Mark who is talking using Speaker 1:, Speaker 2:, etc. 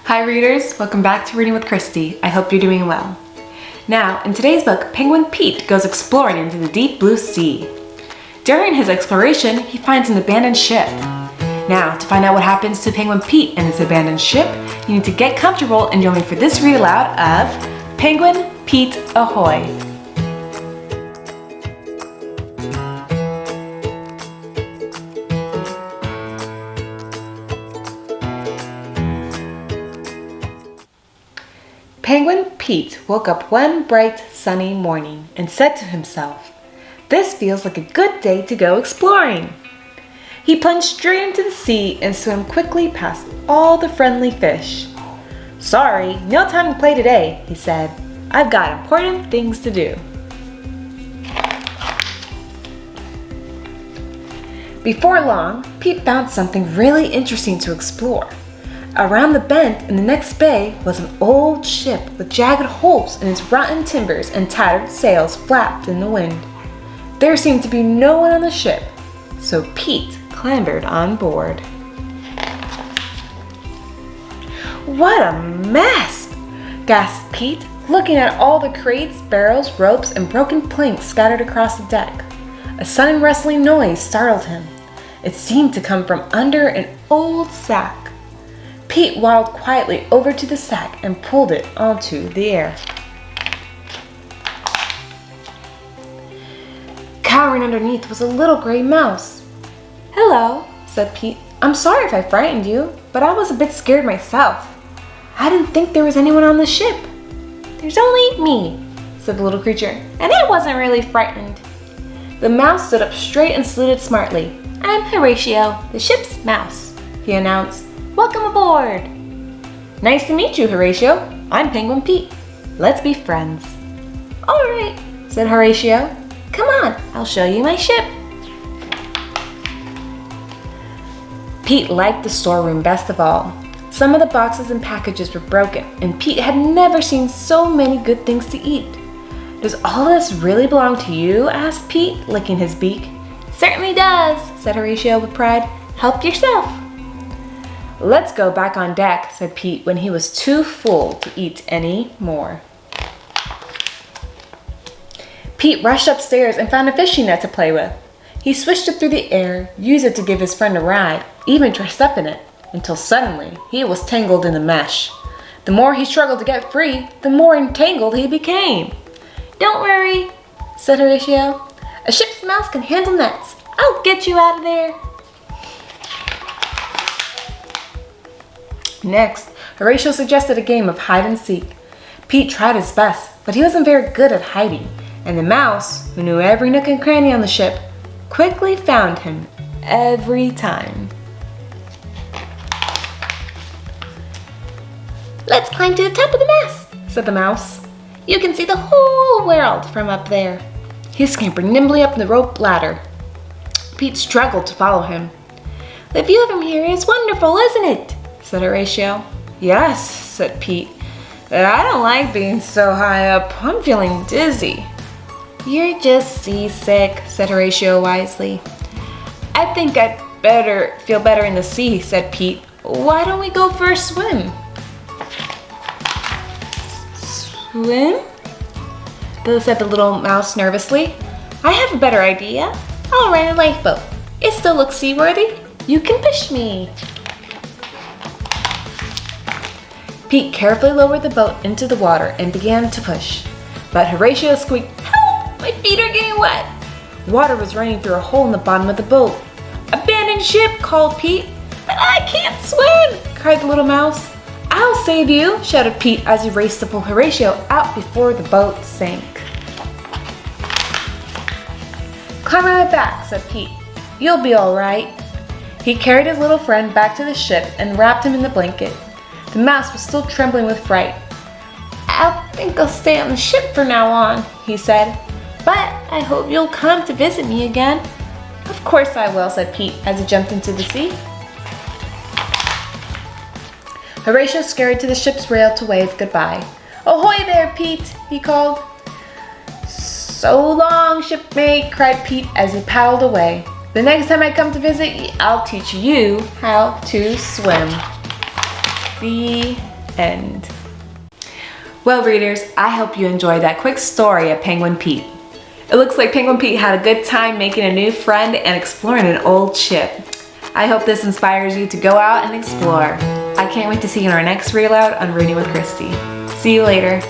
Speaker 1: Hi readers, welcome back to Reading with Christy. I hope you're doing well. Now, in today's book, Penguin Pete goes exploring into the deep blue sea. During his exploration, he finds an abandoned ship. Now, to find out what happens to Penguin Pete and his abandoned ship, you need to get comfortable and join me for this read aloud of Penguin Pete Ahoy. Penguin Pete woke up one bright sunny morning and said to himself, "This feels like a good day to go exploring." He plunged straight into the sea and swam quickly past all the friendly fish. "Sorry, no time to play today," he said. "I've got important things to do." Before long, Pete found something really interesting to explore. Around the bend in the next bay was an old ship with jagged holes in its rotten timbers and tattered sails flapped in the wind. There seemed to be no one on the ship, so Pete clambered on board. "What a mess!" gasped Pete, looking at all the crates, barrels, ropes, and broken planks scattered across the deck. A sudden rustling noise startled him. It seemed to come from under an old sack. Pete waddled quietly over to the sack and pulled it onto the air. Cowering underneath was a little gray mouse. "Hello," said Pete. "I'm sorry if I frightened you, but I was a bit scared myself. I didn't think there was anyone on the ship." "There's only me," said the little creature, "and I wasn't really frightened." The mouse stood up straight and saluted smartly. "I'm Horatio, the ship's mouse," he announced. "Welcome aboard." "Nice to meet you, Horatio. I'm Penguin Pete. Let's be friends." "All right," said Horatio. "Come on, I'll show you my ship." Pete liked the storeroom best of all. Some of the boxes and packages were broken, and Pete had never seen so many good things to eat. "Does all this really belong to you?" asked Pete, licking his beak. "Certainly does," said Horatio with pride. "Help yourself." "Let's go back on deck," said Pete when he was too full to eat any more. Pete rushed upstairs and found a fishing net to play with. He swished it through the air, used it to give his friend a ride, even dressed up in it, until suddenly he was tangled in the mesh. The more he struggled to get free, the more entangled he became. "Don't worry," said Horatio. "A ship's mouse can handle nets. I'll get you out of there." Next, Horatio suggested a game of hide and seek. Pete tried his best, but he wasn't very good at hiding, and the mouse, who knew every nook and cranny on the ship, quickly found him every time. "Let's climb to the top of the mast," said the mouse. "You can see the whole world from up there." He scampered nimbly up the rope ladder. Pete struggled to follow him. "The view from here is wonderful, isn't it?" said Horatio. "Yes," said Pete, "but I don't like being so high up. I'm feeling dizzy." "You're just seasick," said Horatio wisely. "I think I'd better feel better in the sea," said Pete. "Why don't we go for a swim?" "Swim?" said the little mouse nervously. "I have a better idea. I'll rent a lifeboat. It still looks seaworthy. You can push me." Pete carefully lowered the boat into the water and began to push. But Horatio squeaked, "Help! My feet are getting wet!" Water was running through a hole in the bottom of the boat. "Abandoned ship!" called Pete. "But I can't swim!" cried the little mouse. "I'll save you!" shouted Pete as he raced to pull Horatio out before the boat sank. "Climb on my back," said Pete. "You'll be all right." He carried his little friend back to the ship and wrapped him in the blanket. The mouse was still trembling with fright. "I think I'll stay on the ship from now on," he said. "But I hope you'll come to visit me again." "Of course I will," said Pete as he jumped into the sea. Horatio scurried to the ship's rail to wave goodbye. "Ahoy there, Pete," he called. "So long, shipmate," cried Pete as he paddled away. "The next time I come to visit, I'll teach you how to swim." The End. Well, readers, I hope you enjoyed that quick story of Penguin Pete. It looks like Penguin Pete had a good time making a new friend and exploring an old ship. I hope this inspires you to go out and explore. I can't wait to see you in our next Read Aloud on Reading with Christy. See you later.